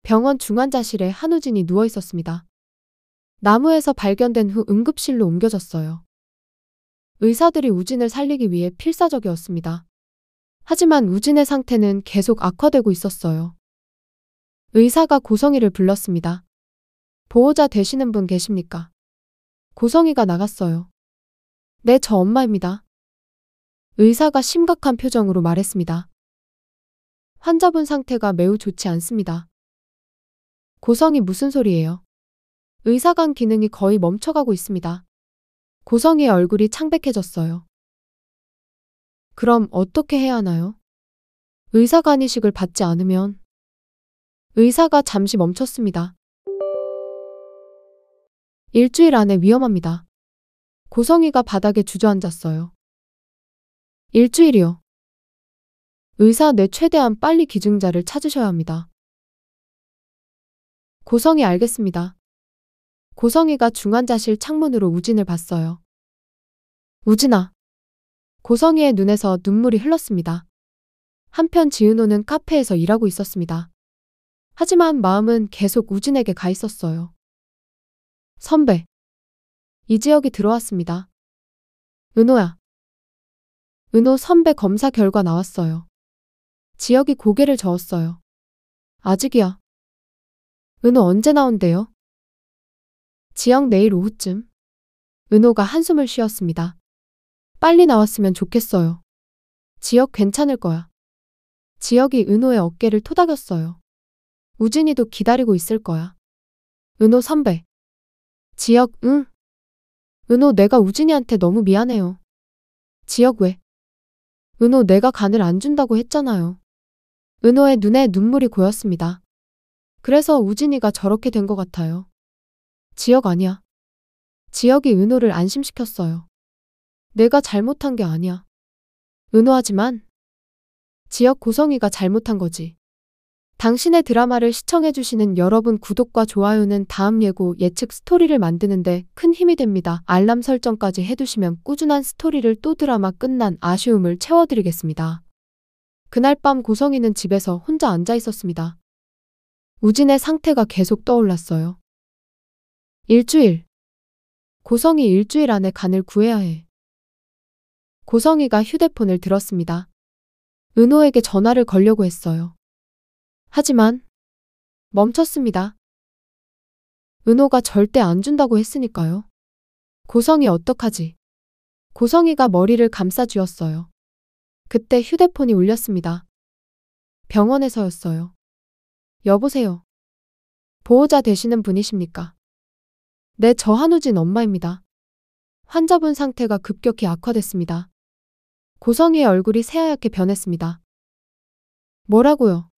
병원 중환자실에 한우진이 누워 있었습니다. 나무에서 발견된 후 응급실로 옮겨졌어요. 의사들이 우진을 살리기 위해 필사적이었습니다. 하지만 우진의 상태는 계속 악화되고 있었어요. 의사가 고성이를 불렀습니다. 보호자 되시는 분 계십니까? 고성이가 나갔어요. 네, 저 엄마입니다. 의사가 심각한 표정으로 말했습니다. 환자분 상태가 매우 좋지 않습니다. 고성이 무슨 소리예요? 의사관 기능이 거의 멈춰가고 있습니다. 고성이의 얼굴이 창백해졌어요. 그럼 어떻게 해야 하나요? 의사관 이식을 받지 않으면. 의사가 잠시 멈췄습니다. 일주일 안에 위험합니다. 고성이가 바닥에 주저앉았어요. 일주일이요. 의사, 네, 최대한 빨리 기증자를 찾으셔야 합니다. 고성이 알겠습니다. 고성이가 중환자실 창문으로 우진을 봤어요. 우진아. 고성이의 눈에서 눈물이 흘렀습니다. 한편 지은호는 카페에서 일하고 있었습니다. 하지만 마음은 계속 우진에게 가 있었어요. 선배. 이지혁이 들어왔습니다. 은호야. 은호 선배 검사 결과 나왔어요. 지혁이 고개를 저었어요. 아직이야. 은호 언제 나온대요? 지혁 내일 오후쯤. 은호가 한숨을 쉬었습니다. 빨리 나왔으면 좋겠어요. 지혁 괜찮을 거야. 지혁이 은호의 어깨를 토닥였어요. 우진이도 기다리고 있을 거야. 은호 선배. 지혁, 응. 은호, 내가 우진이한테 너무 미안해요. 지혁 왜? 은호, 내가 간을 안 준다고 했잖아요. 은호의 눈에 눈물이 고였습니다. 그래서 우진이가 저렇게 된 것 같아요. 지혁 아니야. 지혁이 은호를 안심시켰어요. 내가 잘못한 게 아니야. 은호하지만 지혁, 고성이가 잘못한 거지. 당신의 드라마를 시청해주시는 여러분, 구독과 좋아요는 다음 예고 예측 스토리를 만드는데 큰 힘이 됩니다. 알람 설정까지 해두시면 꾸준한 스토리를 또 드라마 끝난 아쉬움을 채워드리겠습니다. 그날 밤 고성이는 집에서 혼자 앉아 있었습니다. 우진의 상태가 계속 떠올랐어요. 일주일. 고성이 일주일 안에 간을 구해야 해. 고성이가 휴대폰을 들었습니다. 은호에게 전화를 걸려고 했어요. 하지만 멈췄습니다. 은호가 절대 안 준다고 했으니까요. 고성이 어떡하지? 고성이가 머리를 감싸쥐었어요. 그때 휴대폰이 울렸습니다. 병원에서였어요. 여보세요. 보호자 되시는 분이십니까? 네, 저 한우진 엄마입니다. 환자분 상태가 급격히 악화됐습니다. 고성이의 얼굴이 새하얗게 변했습니다. 뭐라고요?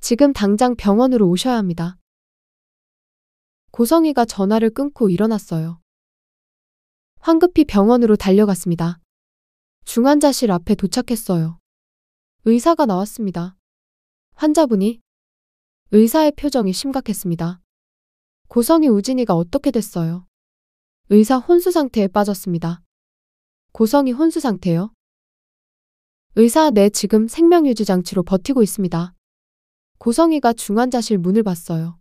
지금 당장 병원으로 오셔야 합니다. 고성이가 전화를 끊고 일어났어요. 황급히 병원으로 달려갔습니다. 중환자실 앞에 도착했어요. 의사가 나왔습니다. 환자분이? 의사의 표정이 심각했습니다. 고성이, 우진이가 어떻게 됐어요? 의사 혼수 상태에 빠졌습니다. 고성이 혼수 상태요? 의사, 네, 지금 생명유지 장치로 버티고 있습니다. 고성이가 중환자실 문을 봤어요.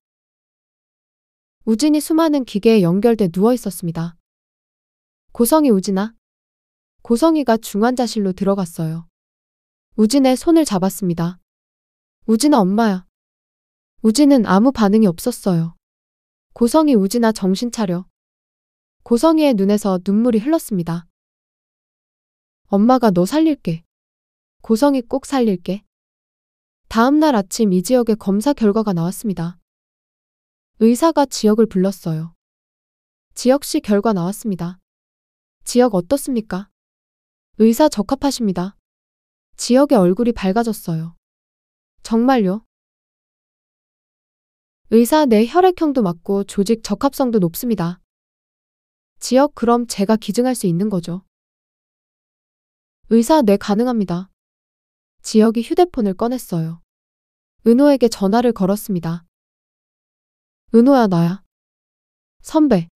우진이 수많은 기계에 연결돼 누워 있었습니다. 고성이, 우진아. 고성이가 중환자실로 들어갔어요. 우진의 손을 잡았습니다. 우진아, 엄마야. 우진은 아무 반응이 없었어요. 고성이, 우진아, 정신 차려. 고성이의 눈에서 눈물이 흘렀습니다. 엄마가 너 살릴게. 고성이, 꼭 살릴게. 다음 날 아침 이지혁의 검사 결과가 나왔습니다. 의사가 지혁을 불렀어요. 지혁 씨, 결과 나왔습니다. 지혁 어떻습니까? 의사, 적합하십니다. 지혁의 얼굴이 밝아졌어요. 정말요? 의사, 네, 혈액형도 맞고 조직 적합성도 높습니다. 지혁, 그럼 제가 기증할 수 있는 거죠? 의사, 네, 가능합니다. 지혁이 휴대폰을 꺼냈어요. 은호에게 전화를 걸었습니다. 은호야, 나야. 선배.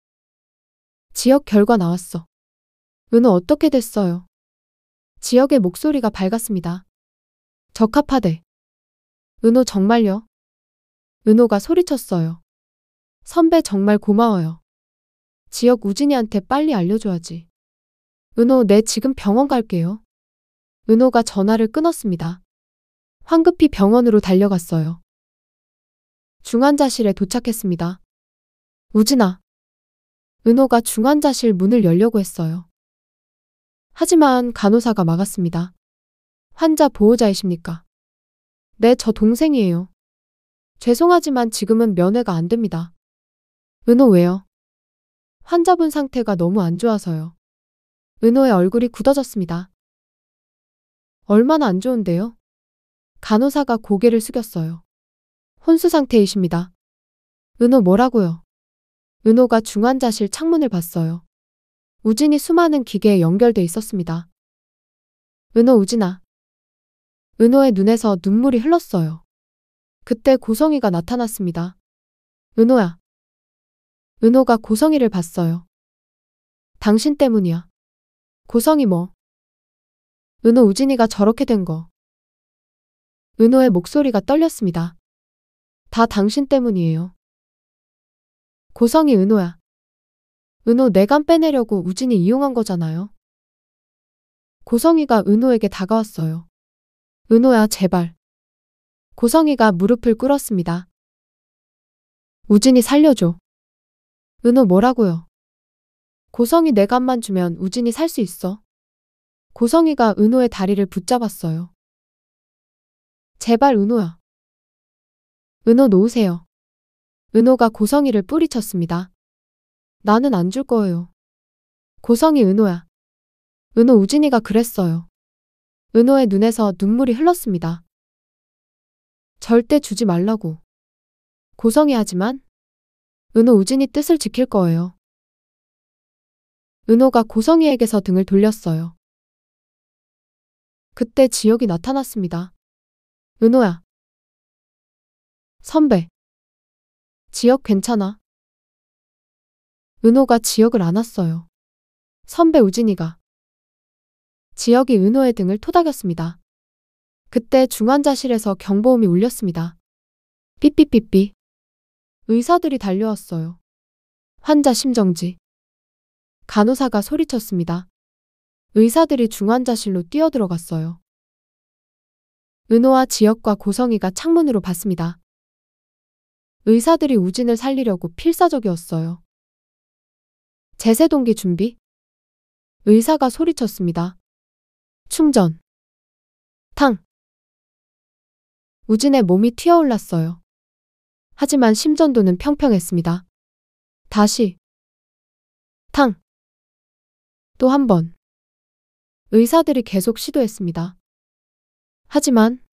지혁 결과 나왔어. 은호 어떻게 됐어요? 지혁의 목소리가 밝았습니다. 적합하대. 은호 정말요? 은호가 소리쳤어요. 선배 정말 고마워요. 지역 우진이한테 빨리 알려줘야지. 은호, 네 지금 병원 갈게요. 은호가 전화를 끊었습니다. 황급히 병원으로 달려갔어요. 중환자실에 도착했습니다. 우진아. 은호가 중환자실 문을 열려고 했어요. 하지만 간호사가 막았습니다. 환자 보호자이십니까? 네, 저 동생이에요. 죄송하지만 지금은 면회가 안 됩니다. 은호, 왜요? 환자분 상태가 너무 안 좋아서요. 은호의 얼굴이 굳어졌습니다. 얼마나 안 좋은데요? 간호사가 고개를 숙였어요. 혼수 상태이십니다. 은호, 뭐라고요? 은호가 중환자실 창문을 봤어요. 우진이 수많은 기계에 연결돼 있었습니다. 은호, 우진아. 은호의 눈에서 눈물이 흘렀어요. 그때 고성이가 나타났습니다. 은호야. 은호가 고성이를 봤어요. 당신 때문이야. 고성이 뭐? 은호, 우진이가 저렇게 된 거. 은호의 목소리가 떨렸습니다. 다 당신 때문이에요. 고성이, 은호야. 은호, 내감 빼내려고 우진이 이용한 거잖아요. 고성이가 은호에게 다가왔어요. 은호야, 제발. 고성이가 무릎을 꿇었습니다. 우진이 살려줘. 은호, 뭐라고요? 고성이 내 감만 주면 우진이 살 수 있어. 고성이가 은호의 다리를 붙잡았어요. 제발, 은호야. 은호, 놓으세요. 은호가 고성이를 뿌리쳤습니다. 나는 안 줄 거예요. 고성이, 은호야. 은호, 우진이가 그랬어요. 은호의 눈에서 눈물이 흘렀습니다. 절대 주지 말라고. 고성이, 하지만 은호, 우진이 뜻을 지킬 거예요. 은호가 고성이에게서 등을 돌렸어요. 그때 지역이 나타났습니다. 은호야. 선배. 지역 괜찮아? 은호가 지역을 안았어요. 선배, 우진이가. 지역이 은호의 등을 토닥였습니다. 그때 중환자실에서 경보음이 울렸습니다. 삐삐삐삐. 의사들이 달려왔어요. 환자 심정지. 간호사가 소리쳤습니다. 의사들이 중환자실로 뛰어들어갔어요. 은호와 지역과 고성이가 창문으로 봤습니다. 의사들이 우진을 살리려고 필사적이었어요. 제세동기 준비? 의사가 소리쳤습니다. 충전. 탕. 우진의 몸이 튀어올랐어요. 하지만 심전도는 평평했습니다. 다시. 탕. 또 한 번. 의사들이 계속 시도했습니다. 하지만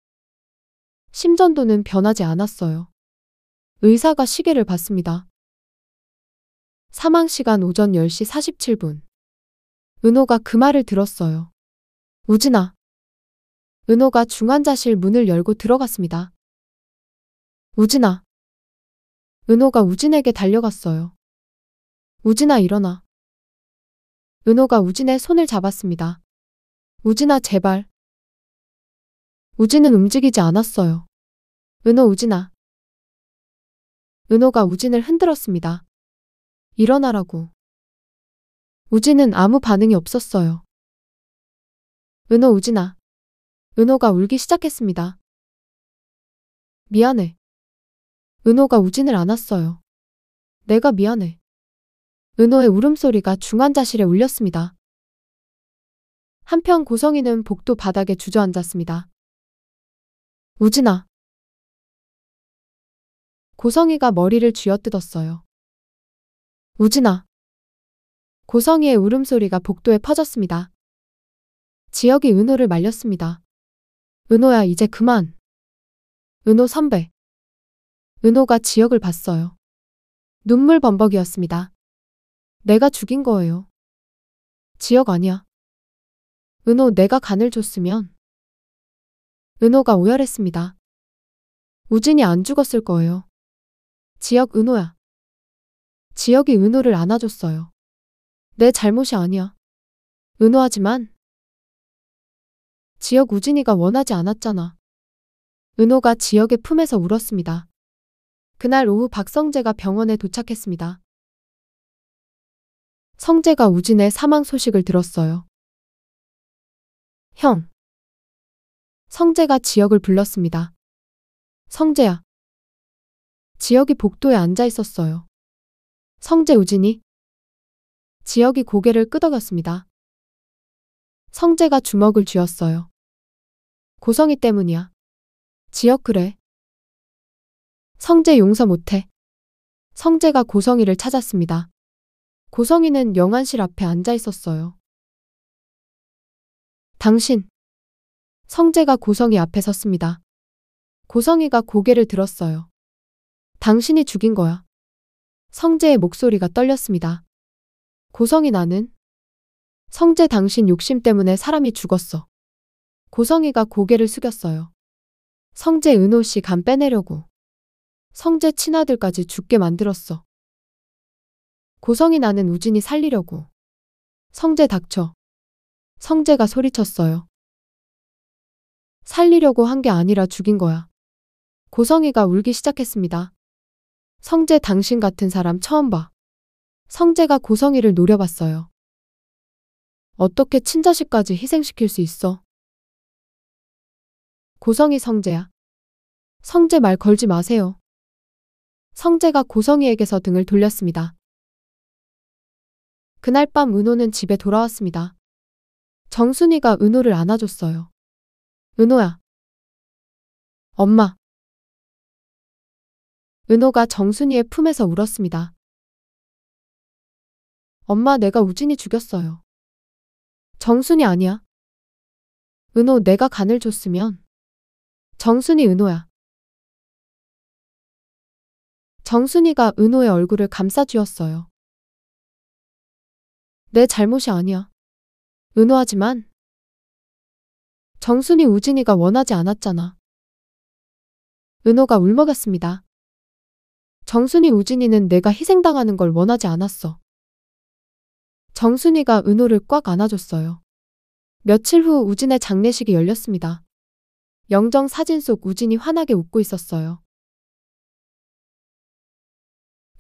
심전도는 변하지 않았어요. 의사가 시계를 봤습니다. 사망시간 오전 10시 47분. 은호가 그 말을 들었어요. 우진아. 은호가 중환자실 문을 열고 들어갔습니다. 우진아. 은호가 우진에게 달려갔어요. 우진아, 일어나. 은호가 우진의 손을 잡았습니다. 우진아, 제발. 우진은 움직이지 않았어요. 은호, 우진아. 은호가 우진을 흔들었습니다. 일어나라고. 우진은 아무 반응이 없었어요. 은호, 우진아. 은호가 울기 시작했습니다. 미안해. 은호가 우진을 안았어요. 내가 미안해. 은호의 울음소리가 중환자실에 울렸습니다. 한편 고성이는 복도 바닥에 주저앉았습니다. 우진아. 고성이가 머리를 쥐어뜯었어요. 우진아. 고성이의 울음소리가 복도에 퍼졌습니다. 지역이 은호를 말렸습니다. 은호야, 이제 그만. 은호 선배. 은호가 지역을 봤어요. 눈물 범벅이었습니다. 내가 죽인 거예요. 지역 아니야. 은호, 내가 간을 줬으면. 은호가 오열했습니다. 우진이 안 죽었을 거예요. 지역, 은호야. 지역이 은호를 안아줬어요. 내 잘못이 아니야. 은호하지만 지역, 우진이가 원하지 않았잖아. 은호가 지역의 품에서 울었습니다. 그날 오후 박성재가 병원에 도착했습니다. 성재가 우진의 사망 소식을 들었어요. 형. 성재가 지혁을 불렀습니다. 성재야. 지혁이 복도에 앉아 있었어요. 성재 우진이? 지혁이 고개를 끄덕였습니다. 성재가 주먹을 쥐었어요. 고성이 때문이야. 지혁 그래. 성재 용서 못해. 성재가 고성이를 찾았습니다. 고성이는 영안실 앞에 앉아 있었어요. 당신. 성재가 고성이 앞에 섰습니다. 고성이가 고개를 들었어요. 당신이 죽인 거야. 성재의 목소리가 떨렸습니다. 고성이 나는? 성재 당신 욕심 때문에 사람이 죽었어. 고성이가 고개를 숙였어요. 성재 은호 씨 간 빼내려고. 성재 친아들까지 죽게 만들었어. 고성이 나는 우진이 살리려고. 성재 닥쳐. 성재가 소리쳤어요. 살리려고 한 게 아니라 죽인 거야. 고성이가 울기 시작했습니다. 성재 당신 같은 사람 처음 봐. 성재가 고성이를 노려봤어요. 어떻게 친자식까지 희생시킬 수 있어? 고성이 성재야. 성재 말 걸지 마세요. 성재가 고성이에게서 등을 돌렸습니다. 그날 밤 은호는 집에 돌아왔습니다. 정순이가 은호를 안아줬어요. 은호야. 엄마. 은호가 정순이의 품에서 울었습니다. 엄마 내가 우진이 죽였어요. 정순이 아니야. 은호 내가 간을 줬으면. 정순이 은호야. 정순이가 은호의 얼굴을 감싸쥐었어요. 내 잘못이 아니야. 은호하지만 정순이 우진이가 원하지 않았잖아. 은호가 울먹였습니다. 정순이 우진이는 내가 희생당하는 걸 원하지 않았어. 정순이가 은호를 꽉 안아줬어요. 며칠 후 우진의 장례식이 열렸습니다. 영정 사진 속 우진이 환하게 웃고 있었어요.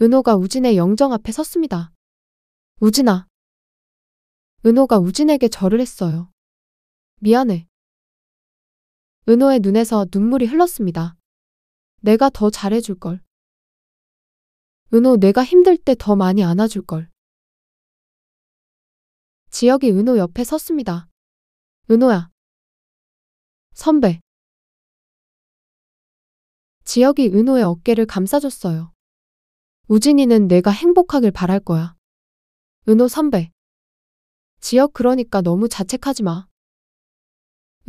은호가 우진의 영정 앞에 섰습니다. 우진아. 은호가 우진에게 절을 했어요. 미안해. 은호의 눈에서 눈물이 흘렀습니다. 내가 더 잘해줄걸. 은호 내가 힘들 때 더 많이 안아줄걸. 지혁이 은호 옆에 섰습니다. 은호야. 선배. 지혁이 은호의 어깨를 감싸줬어요. 우진이는 내가 행복하길 바랄 거야. 은호 선배. 지혁 그러니까 너무 자책하지 마.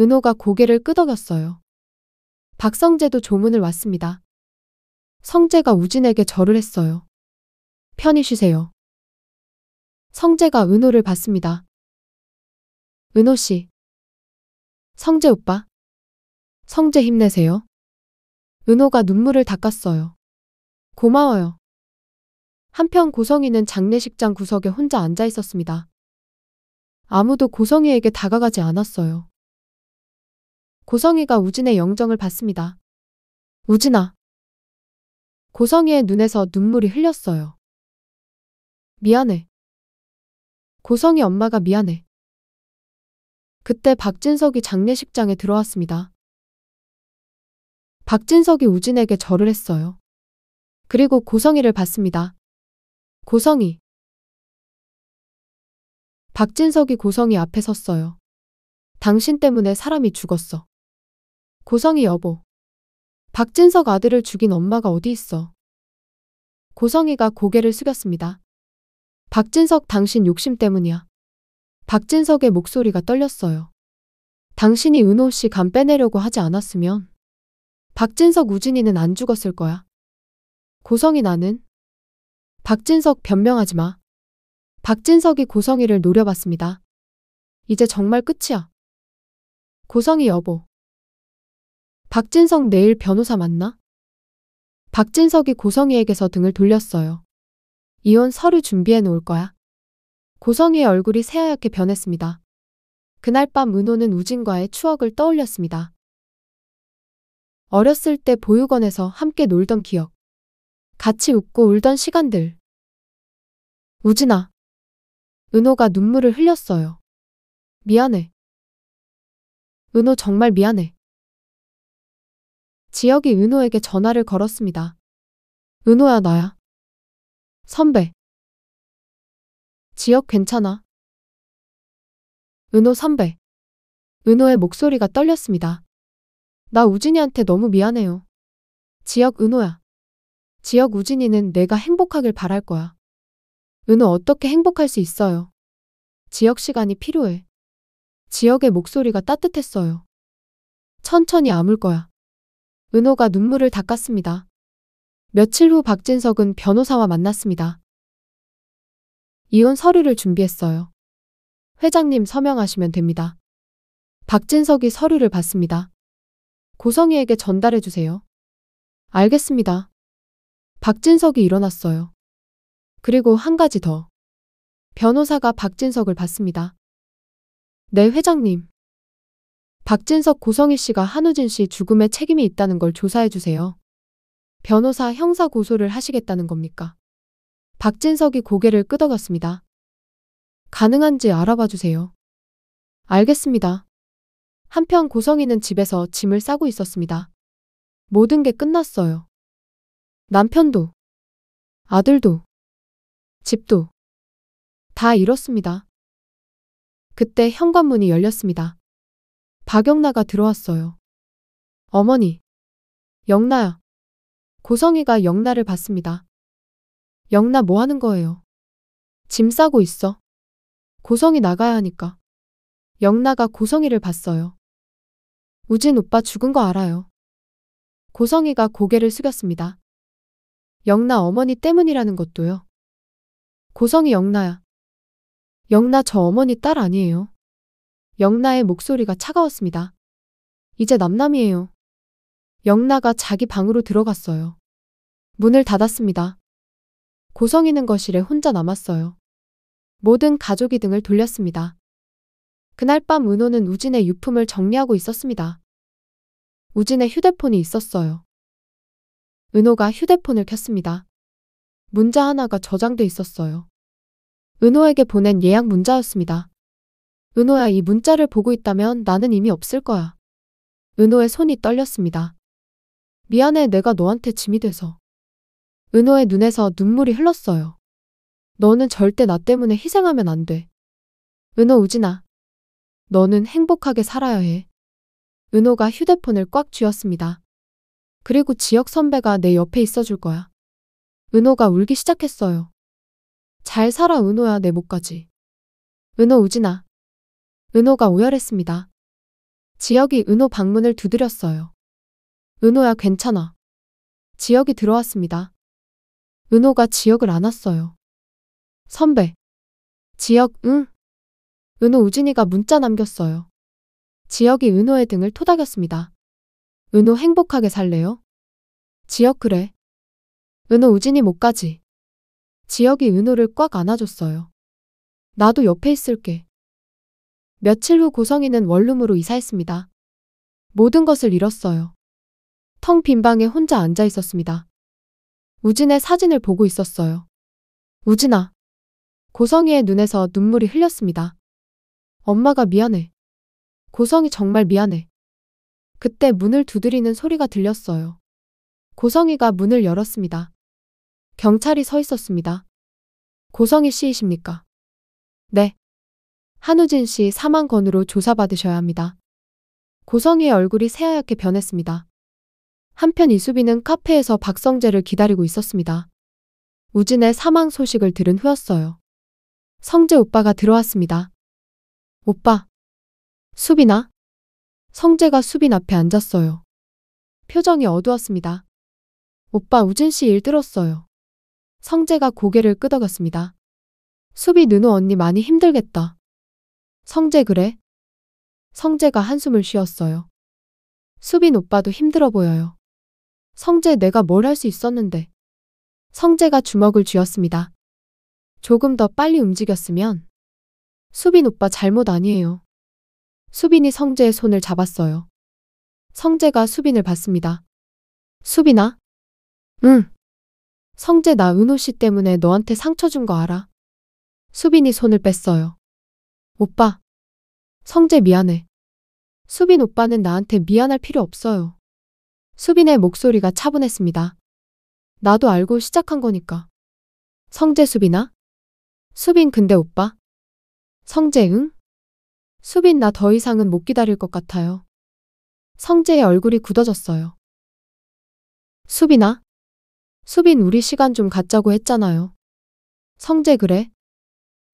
은호가 고개를 끄덕였어요. 박성재도 조문을 왔습니다. 성재가 우진에게 절을 했어요. 편히 쉬세요. 성재가 은호를 봤습니다. 은호 씨. 성재 오빠. 성재 힘내세요. 은호가 눈물을 닦았어요. 고마워요. 한편 고성이는 장례식장 구석에 혼자 앉아 있었습니다. 아무도 고성이에게 다가가지 않았어요. 고성이가 우진의 영정을 받습니다. 우진아. 고성이의 눈에서 눈물이 흘렸어요. 미안해. 고성이 엄마가 미안해. 그때 박진석이 장례식장에 들어왔습니다. 박진석이 우진에게 절을 했어요. 그리고 고성이를 봤습니다. 고성이. 박진석이 고성이 앞에 섰어요. 당신 때문에 사람이 죽었어. 고성이 여보. 박진석 아들을 죽인 엄마가 어디 있어? 고성이가 고개를 숙였습니다. 박진석 당신 욕심 때문이야. 박진석의 목소리가 떨렸어요. 당신이 은호 씨 간 빼내려고 하지 않았으면 박진석 우진이는 안 죽었을 거야. 고성이 나는? 박진석 변명하지 마. 박진석이 고성이를 노려봤습니다. 이제 정말 끝이야. 고성이 여보. 박진석 내일 변호사 만나? 박진석이 고성이에게서 등을 돌렸어요. 이혼 서류 준비해 놓을 거야. 고성이의 얼굴이 새하얗게 변했습니다. 그날 밤 은호는 우진과의 추억을 떠올렸습니다. 어렸을 때 보육원에서 함께 놀던 기억. 같이 웃고 울던 시간들. 우진아. 은호가 눈물을 흘렸어요. 미안해. 은호 정말 미안해. 지혁이 은호에게 전화를 걸었습니다. 은호야, 나야. 선배. 지혁 괜찮아? 은호 선배. 은호의 목소리가 떨렸습니다. 나 우진이한테 너무 미안해요. 지혁 은호야. 지혁 우진이는 내가 행복하길 바랄 거야. 은호 어떻게 행복할 수 있어요? 지혁 시간이 필요해. 지혁의 목소리가 따뜻했어요. 천천히 아물 거야. 은호가 눈물을 닦았습니다. 며칠 후 박진석은 변호사와 만났습니다. 이혼 서류를 준비했어요. 회장님 서명하시면 됩니다. 박진석이 서류를 받습니다. 고성희에게 전달해 주세요. 알겠습니다. 박진석이 일어났어요. 그리고 한 가지 더. 변호사가 박진석을 받습니다. 네, 회장님. 박진석 고성희 씨가 한우진 씨 죽음에 책임이 있다는 걸 조사해 주세요. 변호사 형사 고소를 하시겠다는 겁니까? 박진석이 고개를 끄덕였습니다. 가능한지 알아봐 주세요. 알겠습니다. 한편 고성희는 집에서 짐을 싸고 있었습니다. 모든 게 끝났어요. 남편도, 아들도, 집도 다 잃었습니다. 그때 현관문이 열렸습니다. 박영나가 들어왔어요. 어머니. 영나야. 고성희가 영나를 봤습니다. 영나 뭐 하는 거예요? 짐 싸고 있어. 고성희 나가야 하니까. 영나가 고성희를 봤어요. 우진 오빠 죽은 거 알아요. 고성희가 고개를 숙였습니다. 영나 어머니 때문이라는 것도요. 고성희 영나야. 영나 저 어머니 딸 아니에요. 영나의 목소리가 차가웠습니다. 이제 남남이에요. 영나가 자기 방으로 들어갔어요. 문을 닫았습니다. 고성희는 거실에 혼자 남았어요. 모든 가족이 등을 돌렸습니다. 그날 밤 은호는 우진의 유품을 정리하고 있었습니다. 우진의 휴대폰이 있었어요. 은호가 휴대폰을 켰습니다. 문자 하나가 저장돼 있었어요. 은호에게 보낸 예약 문자였습니다. 은호야, 이 문자를 보고 있다면 나는 이미 없을 거야. 은호의 손이 떨렸습니다. 미안해, 내가 너한테 짐이 돼서. 은호의 눈에서 눈물이 흘렀어요. 너는 절대 나 때문에 희생하면 안 돼. 은호 우진아. 너는 행복하게 살아야 해. 은호가 휴대폰을 꽉 쥐었습니다. 그리고 지혁 선배가 내 옆에 있어줄 거야. 은호가 울기 시작했어요. 잘 살아 은호야, 내 목까지. 은호 우진아. 은호가 오열했습니다. 지혁이 은호 방문을 두드렸어요. 은호야, 괜찮아. 지혁이 들어왔습니다. 은호가 지혁을 안았어요. 선배. 지혁, 응? 은호 우진이가 문자 남겼어요. 지혁이 은호의 등을 토닥였습니다. 은호 행복하게 살래요? 지혁 그래. 은호 우진이 못 가지. 지혁이 은호를 꽉 안아줬어요. 나도 옆에 있을게. 며칠 후 고성희는 원룸으로 이사했습니다. 모든 것을 잃었어요. 텅 빈 방에 혼자 앉아 있었습니다. 우진의 사진을 보고 있었어요. 우진아. 고성희의 눈에서 눈물이 흘렸습니다. 엄마가 미안해. 고성희 정말 미안해. 그때 문을 두드리는 소리가 들렸어요. 고성희가 문을 열었습니다. 경찰이 서 있었습니다. 고성희 씨이십니까? 네. 한우진 씨 사망 건으로 조사받으셔야 합니다. 고성희의 얼굴이 새하얗게 변했습니다. 한편 이수빈은 카페에서 박성재를 기다리고 있었습니다. 우진의 사망 소식을 들은 후였어요. 성재 오빠가 들어왔습니다. 오빠. 수빈아? 성재가 수빈 앞에 앉았어요. 표정이 어두웠습니다. 오빠 우진 씨 일 들었어요. 성재가 고개를 끄덕였습니다. 수빈 은호 언니 많이 힘들겠다. 성재 그래? 성재가 한숨을 쉬었어요. 수빈 오빠도 힘들어 보여요. 성재 내가 뭘 할 수 있었는데. 성재가 주먹을 쥐었습니다. 조금 더 빨리 움직였으면. 수빈 오빠 잘못 아니에요. 수빈이 성재의 손을 잡았어요. 성재가 수빈을 봤습니다. 수빈아? 응. 성재, 나 은호 씨 때문에 너한테 상처 준 거 알아? 수빈이 손을 뺐어요. 오빠. 성재, 미안해. 수빈 오빠는 나한테 미안할 필요 없어요. 수빈의 목소리가 차분했습니다. 나도 알고 시작한 거니까. 성재, 수빈아? 수빈, 근데 오빠? 성재, 응? 수빈, 나 더 이상은 못 기다릴 것 같아요. 성재의 얼굴이 굳어졌어요. 수빈아? 수빈, 우리 시간 좀 갖자고 했잖아요. 성재, 그래?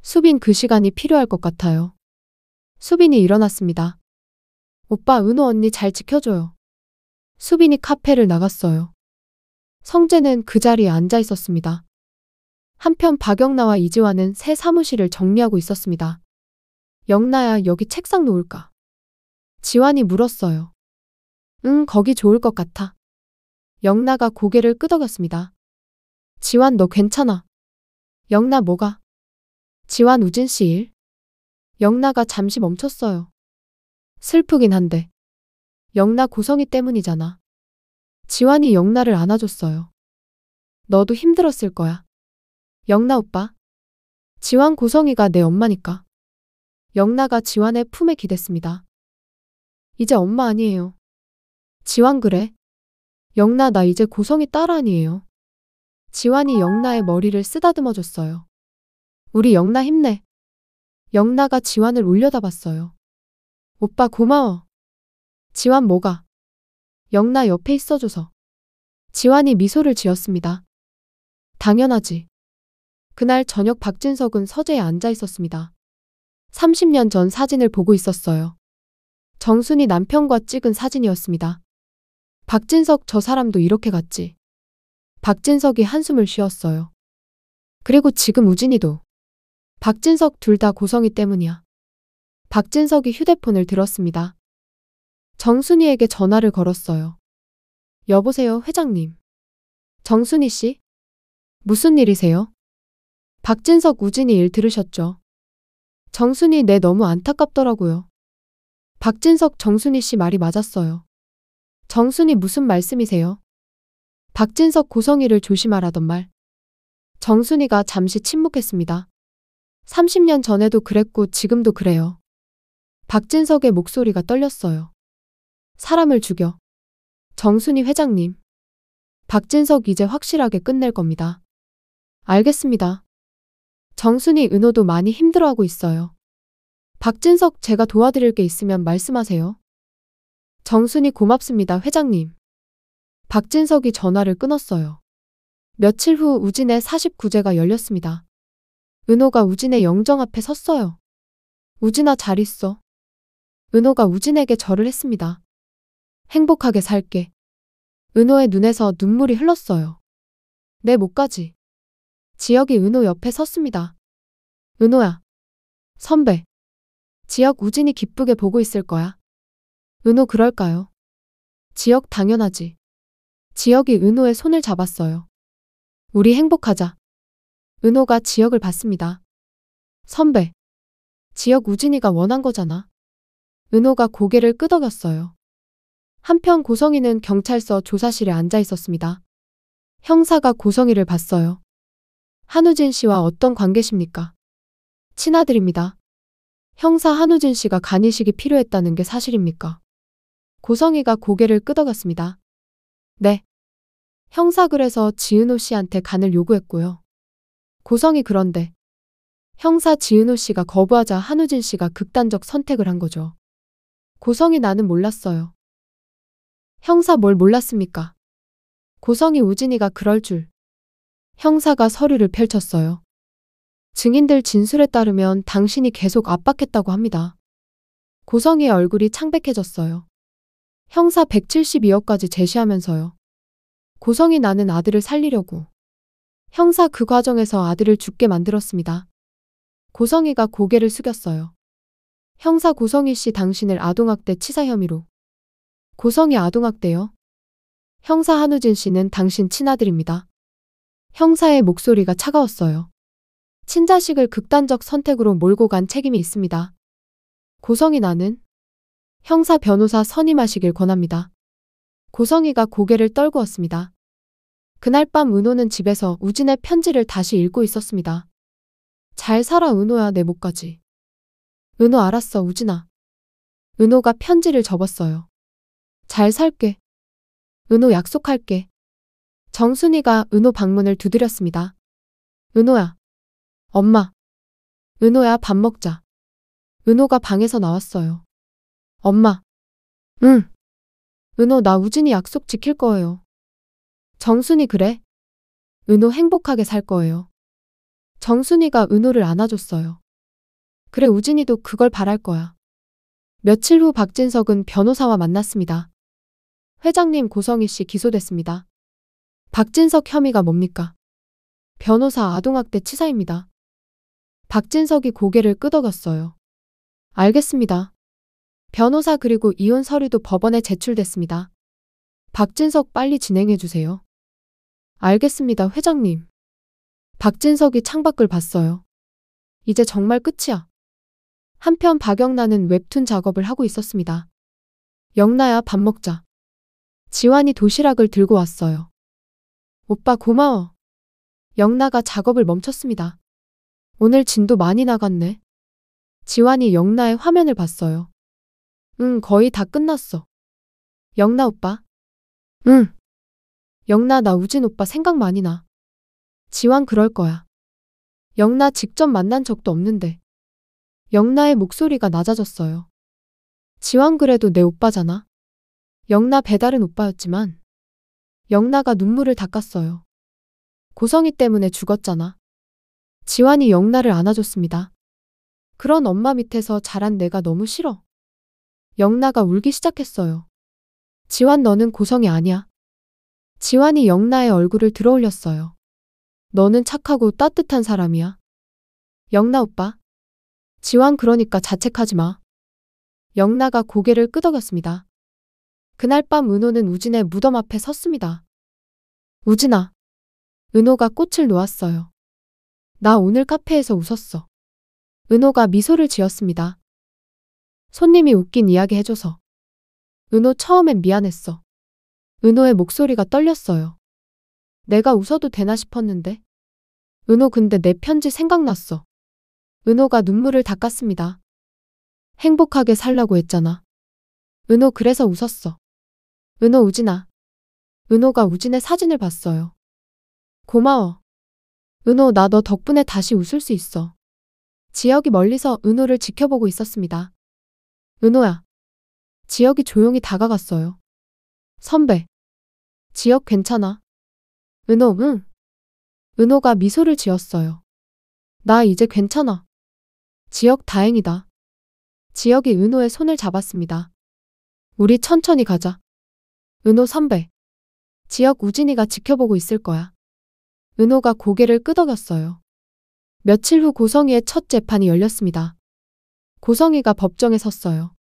수빈, 그 시간이 필요할 것 같아요. 수빈이 일어났습니다. 오빠, 은호 언니 잘 지켜줘요. 수빈이 카페를 나갔어요. 성재는 그 자리에 앉아 있었습니다. 한편 박영나와 이지화는 새 사무실을 정리하고 있었습니다. 영나야, 여기 책상 놓을까? 지환이 물었어요. 응, 거기 좋을 것 같아. 영나가 고개를 끄덕였습니다. 지환, 너 괜찮아? 영나, 뭐가? 지환, 우진 씨 일? 영나가 잠시 멈췄어요. 슬프긴 한데. 영나 고성이 때문이잖아. 지환이 영나를 안아줬어요. 너도 힘들었을 거야. 영나 오빠. 지환, 고성이가 내 엄마니까. 영나가 지환의 품에 기댔습니다. 이제 엄마 아니에요. 지환, 그래? 영나, 나 이제 고성이 딸 아니에요. 지환이 영나의 머리를 쓰다듬어 줬어요. 우리 영나 힘내. 영나가 지환을 올려다봤어요. 오빠 고마워. 지환, 뭐가? 영나 옆에 있어줘서. 지환이 미소를 지었습니다. 당연하지. 그날 저녁 박진석은 서재에 앉아 있었습니다. 30년 전 사진을 보고 있었어요. 정순이 남편과 찍은 사진이었습니다. 박진석, 저 사람도 이렇게 갔지. 박진석이 한숨을 쉬었어요. 그리고 지금 우진이도. 박진석, 둘 다 고성이 때문이야. 박진석이 휴대폰을 들었습니다. 정순이에게 전화를 걸었어요. 여보세요, 회장님. 정순이 씨? 무슨 일이세요? 박진석, 우진이 일 들으셨죠? 정순이, 네, 너무 안타깝더라고요. 박진석, 정순이 씨 말이 맞았어요. 정순이, 무슨 말씀이세요? 박진석, 고성이를 조심하라던 말. 정순이가 잠시 침묵했습니다. 30년 전에도 그랬고 지금도 그래요. 박진석의 목소리가 떨렸어요. 사람을 죽여. 정순이 회장님. 박진석, 이제 확실하게 끝낼 겁니다. 알겠습니다. 정순이, 은호도 많이 힘들어하고 있어요. 박진석, 제가 도와드릴 게 있으면 말씀하세요. 정순이, 고맙습니다, 회장님. 박진석이 전화를 끊었어요. 며칠 후 우진의 49제가 열렸습니다. 은호가 우진의 영정 앞에 섰어요. 우진아, 잘 있어. 은호가 우진에게 절을 했습니다. 행복하게 살게. 은호의 눈에서 눈물이 흘렀어요. 내 목까지. 지혁이 은호 옆에 섰습니다. 은호야. 선배. 지혁, 우진이 기쁘게 보고 있을 거야. 은호, 그럴까요? 지혁, 당연하지. 지혁이 은호의 손을 잡았어요. 우리 행복하자. 은호가 지혁을 봤습니다. 선배. 지혁, 우진이가 원한 거잖아. 은호가 고개를 끄덕였어요. 한편 고성이는 경찰서 조사실에 앉아 있었습니다. 형사가 고성이를 봤어요. 한우진 씨와 어떤 관계십니까? 친아들입니다. 형사, 한우진 씨가 간이식이 필요했다는 게 사실입니까? 고성이가 고개를 끄덕였습니다. 네. 형사, 그래서 지은호 씨한테 간을 요구했고요. 고성이, 그런데 형사, 지은호 씨가 거부하자 한우진 씨가 극단적 선택을 한 거죠. 고성이, 나는 몰랐어요. 형사, 뭘 몰랐습니까? 고성이, 우진이가 그럴 줄. 형사가 서류를 펼쳤어요. 증인들 진술에 따르면 당신이 계속 압박했다고 합니다. 고성이의 얼굴이 창백해졌어요. 형사, 172억까지 제시하면서요. 고성이, 나는 아들을 살리려고. 형사, 그 과정에서 아들을 죽게 만들었습니다. 고성이가 고개를 숙였어요. 형사, 고성이 씨, 당신을 아동학대 치사 혐의로. 고성이, 아동학대요? 형사, 한우진 씨는 당신 친아들입니다. 형사의 목소리가 차가웠어요. 친자식을 극단적 선택으로 몰고 간 책임이 있습니다. 고성이, 나는 형사, 변호사 선임하시길 권합니다. 고성이가 고개를 떨구었습니다. 그날 밤 은호는 집에서 우진의 편지를 다시 읽고 있었습니다. 잘 살아 은호야 내 목까지. 은호 알았어 우진아. 은호가 편지를 접었어요. 잘 살게. 은호 약속할게. 정순이가 은호 방문을 두드렸습니다. 은호야. 엄마. 은호야 밥 먹자. 은호가 방에서 나왔어요. 엄마. 응. 은호 나 우진이 약속 지킬 거예요. 정순이 그래? 은호 행복하게 살 거예요. 정순이가 은호를 안아줬어요. 그래 우진이도 그걸 바랄 거야. 며칠 후 박진석은 변호사와 만났습니다. 회장님 고성희 씨 기소됐습니다. 박진석 혐의가 뭡니까? 변호사 아동학대 치사입니다. 박진석이 고개를 끄덕였어요. 알겠습니다. 변호사 그리고 이혼 서류도 법원에 제출됐습니다. 박진석 빨리 진행해 주세요. 알겠습니다 회장님. 박진석이 창밖을 봤어요. 이제 정말 끝이야. 한편 박영란은 웹툰 작업을 하고 있었습니다. 영나야 밥 먹자. 지환이 도시락을 들고 왔어요. 오빠 고마워. 영나가 작업을 멈췄습니다. 오늘 진도 많이 나갔네. 지환이 영나의 화면을 봤어요. 응, 거의 다 끝났어. 영나 오빠? 응. 영나 나 우진 오빠 생각 많이 나. 지환 그럴 거야. 영나 직접 만난 적도 없는데. 영나의 목소리가 낮아졌어요. 지환 그래도 내 오빠잖아. 영나 배다른 오빠였지만 영나가 눈물을 닦았어요. 고성희 때문에 죽었잖아. 지환이 영나를 안아줬습니다. 그런 엄마 밑에서 자란 내가 너무 싫어. 영나가 울기 시작했어요. 지환 너는 고성이 아니야. 지환이 영나의 얼굴을 들어올렸어요. 너는 착하고 따뜻한 사람이야. 영나 오빠. 지환 그러니까 자책하지 마. 영나가 고개를 끄덕였습니다. 그날 밤 은호는 우진의 무덤 앞에 섰습니다. 우진아. 은호가 꽃을 놓았어요. 나 오늘 카페에서 웃었어. 은호가 미소를 지었습니다. 손님이 웃긴 이야기 해줘서. 은호 처음엔 미안했어. 은호의 목소리가 떨렸어요. 내가 웃어도 되나 싶었는데. 은호 근데 내 편지 생각났어. 은호가 눈물을 닦았습니다. 행복하게 살라고 했잖아. 은호 그래서 웃었어. 은호 우진아. 은호가 우진의 사진을 봤어요. 고마워. 은호 나 너 덕분에 다시 웃을 수 있어. 지혁이 멀리서 은호를 지켜보고 있었습니다. 은호야. 지혁이 조용히 다가갔어요. 선배. 지혁 괜찮아? 은호 응. 은호가 미소를 지었어요. 나 이제 괜찮아. 지혁 다행이다. 지혁이 은호의 손을 잡았습니다. 우리 천천히 가자. 은호 선배. 지혁 우진이가 지켜보고 있을 거야. 은호가 고개를 끄덕였어요. 며칠 후 고성희의 첫 재판이 열렸습니다. 고성희가 법정에 섰어요.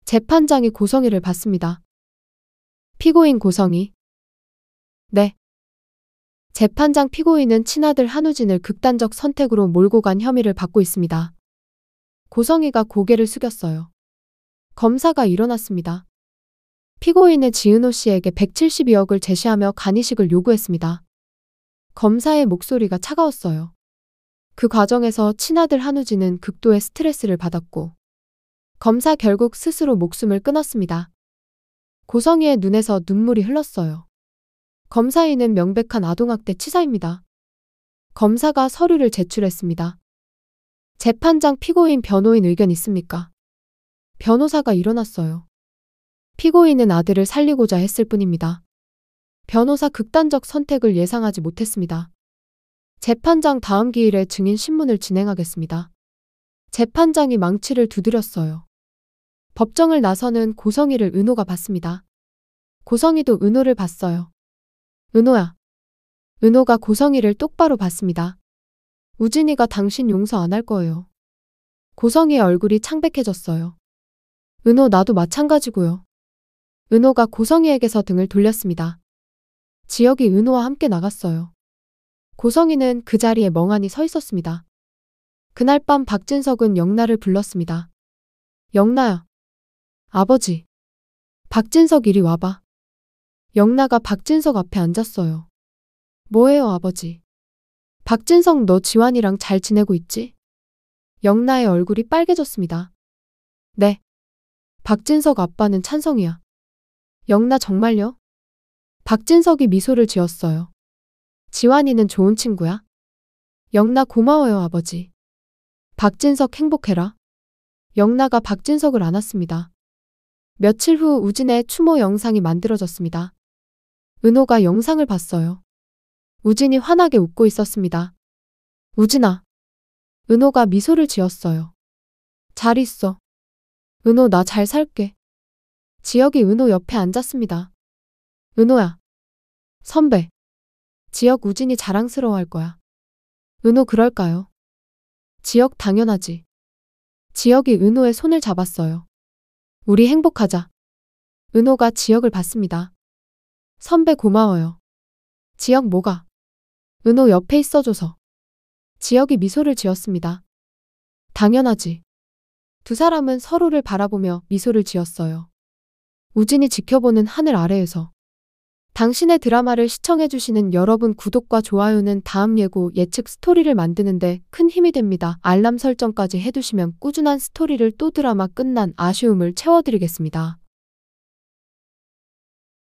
재판장이 고성희를 봤습니다. 피고인 고성희. 네. 재판장 피고인은 친아들 한우진을 극단적 선택으로 몰고 간 혐의를 받고 있습니다. 고성희가 고개를 숙였어요. 검사가 일어났습니다. 피고인은 지은호 씨에게 172억을 제시하며 간이식을 요구했습니다. 검사의 목소리가 차가웠어요. 그 과정에서 친아들 한우진은 극도의 스트레스를 받았고 검사 결국 스스로 목숨을 끊었습니다. 고성희의 눈에서 눈물이 흘렀어요. 검사인은 명백한 아동학대 치사입니다. 검사가 서류를 제출했습니다. 재판장 피고인 변호인 의견 있습니까? 변호사가 일어났어요. 피고인은 아들을 살리고자 했을 뿐입니다. 변호사 극단적 선택을 예상하지 못했습니다. 재판장 다음 기일에 증인 신문을 진행하겠습니다. 재판장이 망치를 두드렸어요. 법정을 나서는 고성희를 은호가 봤습니다. 고성희도 은호를 봤어요. 은호야. 은호가 고성희를 똑바로 봤습니다. 우진이가 당신 용서 안 할 거예요. 고성희의 얼굴이 창백해졌어요. 은호 나도 마찬가지고요. 은호가 고성희에게서 등을 돌렸습니다. 지혁이 은호와 함께 나갔어요. 고성희는 그 자리에 멍하니 서 있었습니다. 그날 밤 박진석은 영나를 불렀습니다. 영나야. 아버지. 박진석 이리 와봐. 영나가 박진석 앞에 앉았어요. 뭐예요, 아버지? 박진석 너 지환이랑 잘 지내고 있지? 영나의 얼굴이 빨개졌습니다. 네. 박진석 아빠는 찬성이야. 영나 정말요? 박진석이 미소를 지었어요. 지환이는 좋은 친구야? 영나 고마워요, 아버지. 박진석 행복해라. 영나가 박진석을 안았습니다. 며칠 후 우진의 추모 영상이 만들어졌습니다. 은호가 영상을 봤어요. 우진이 환하게 웃고 있었습니다. 우진아. 은호가 미소를 지었어요. 잘 있어. 은호 나 잘 살게. 지혁이 은호 옆에 앉았습니다. 은호야. 선배. 지혁 우진이 자랑스러워할 거야. 은호 그럴까요? 지혁 당연하지. 지혁이 은호의 손을 잡았어요. 우리 행복하자. 은호가 지혁을 봤습니다. 선배 고마워요. 지혁 뭐가? 은호 옆에 있어줘서. 지혁이 미소를 지었습니다. 당연하지. 두 사람은 서로를 바라보며 미소를 지었어요. 우진이 지켜보는 하늘 아래에서. 당신의 드라마를 시청해주시는 여러분 구독과 좋아요는 다음 예고 예측 스토리를 만드는데 큰 힘이 됩니다. 알람 설정까지 해두시면 꾸준한 스토리를 또 드라마 끝난 아쉬움을 채워드리겠습니다.